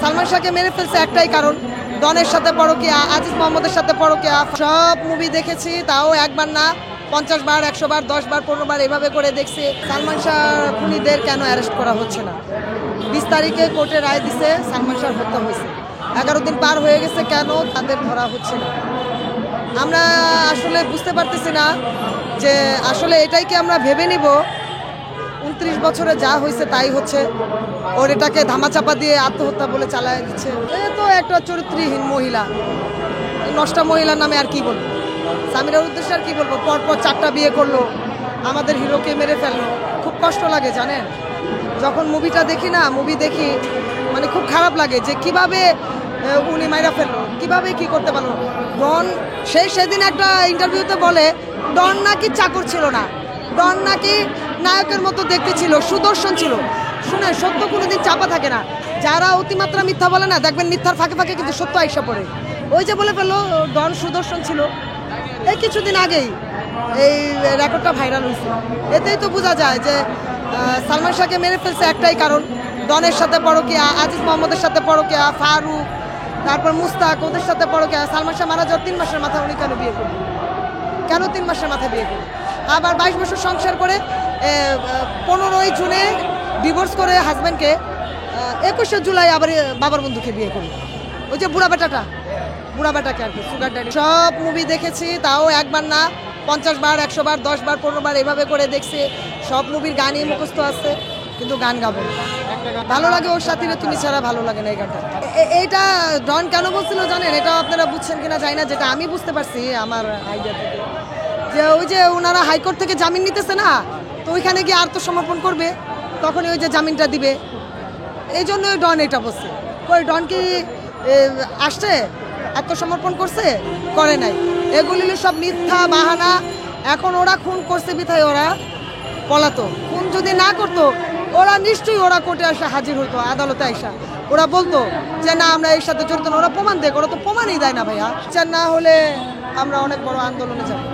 সালমান শাহকে মেরে ফেলছে একটাই কারণ, ডনের সাথে পরকীয়া, আজিজ মোহাম্মদের সাথে পরকীয়া। সব মুভি দেখেছি, তাও একবার না 50 বার, 100 বার, 10 বার, 15 বার এভাবে করে দেখছি। সালমান শাহ খুনিদের কেন অ্যারেস্ট করা হচ্ছে না? 20 তারিখে কোর্টে রায় দিছে, সালমান শাহ হত্যা হয়েছে। 11 দিন পার হয়ে গেছে, কেন তাদের ধরা হচ্ছে না? আমরা আসলে বুঝতে পারতেছি না যে আসলে এটাই কি আমরা ভেবে নিব 29 বছরে যা হয়েছে তাই হচ্ছে, ওর এটাকে ধামাচাপা দিয়ে আত্মহত্যা বলে চালায় দিচ্ছে। এ তো একটা চরিত্রহীন মহিলা, এই নষ্টা মহিলার নামে আর কি বলবো? সামিরার উদ্দেশ্যে আর কি বলবো? পরপর 4টা বিয়ে করলো, আমাদের হিরোকে মেরে ফেললো। খুব কষ্ট লাগে জানেন, যখন মুভিটা দেখি না, মুভি দেখি মানে খুব খারাপ লাগে যে কিভাবে উনি মাইরা ফেললো, কিভাবে কি করতে পারলো। ডন সেদিন একটা ইন্টারভিউতে বলে ডন নাকি চাকর ছিল না, ডন নাকি নায়কের মতো দেখতে ছিল, সুদর্শন ছিল। শুনে, সত্য কোনোদিন চাপা থাকে না। যারা অতিমাত্রা মিথ্যা বলে না, দেখবেন মিথ্যার ফাঁকে ফাঁকে কিন্তু সত্য আইসা পড়ে। ওই যে বলে ফেললো ডন সুদর্শন ছিল, এই কিছুদিন আগেই এই রেকর্ডটা ভাইরাল হয়েছে। এতেই তো বোঝা যায় যে সালমান শাহকে মেরে ফেলছে একটাই কারণ, ডনের সাথে পরকীয়া, আজিজ মোহাম্মদের সাথে পরকীয়া, ফারুক, তারপর মুস্তাক, ওদের সাথে পরকীয়া। সালমান শাহ মারা যাওয়ার 3 মাসের মাথায় উনি কেন বিয়ে করবেন? কেন 3 মাসের মাথায় বিয়ে করবেন? আবার 22 বছর সংসার করে 15ই জুনে ডিভোর্স করে হাজব্যান্ডকে 21শে জুলাই আবার বাবার বন্ধুকে বিয়ে করলো। ওই যে বুড়া বেটাকে আর কি, সুগার ড্যাডি। সব মুভি দেখেছি, তাও একবার না 50 বার, 100 বার, 10 বার, 15 বার এভাবে করে দেখছি। সব মুভির গানই মুখস্থ আছে, কিন্তু গান গাবো না। ভালো লাগে ওর সাথে তুমি ছাড়া, ভালো লাগে না এই গানটা। এইটা ডন কেন বলছিল জানেন? এটা আপনারা বুঝছেন কিনা জানি না, যেটা আমি বুঝতে পারছি আমার আইডিয়া থেকে, যে ওই যে ওনারা হাইকোর্ট থেকে জামিন নিতেছে না, তো ওইখানে গিয়ে আত্মসমর্পণ করবে, তখন ওই যে জামিনটা দিবে, এই জন্য ডন এটা বলছে। ওই ডন কি আসছে, আত্মসমর্পণ করছে? করে নাই। এগুলি সব মিথ্যা বাহানা। এখন ওরা খুন করছে বিধায় ওরা পলাতক। খুন যদি না করতো, ওরা নিশ্চয়ই ওরা কোর্টে আসা হাজির হতো, আদালতে আসা ওরা বলতো যে না আমরা এর সাথে জড়িত না। ওরা প্রমাণ দেয়, ওরা তো প্রমাণই দেয় না ভাইয়া। না হলে আমরা অনেক বড় আন্দোলনে যাবো।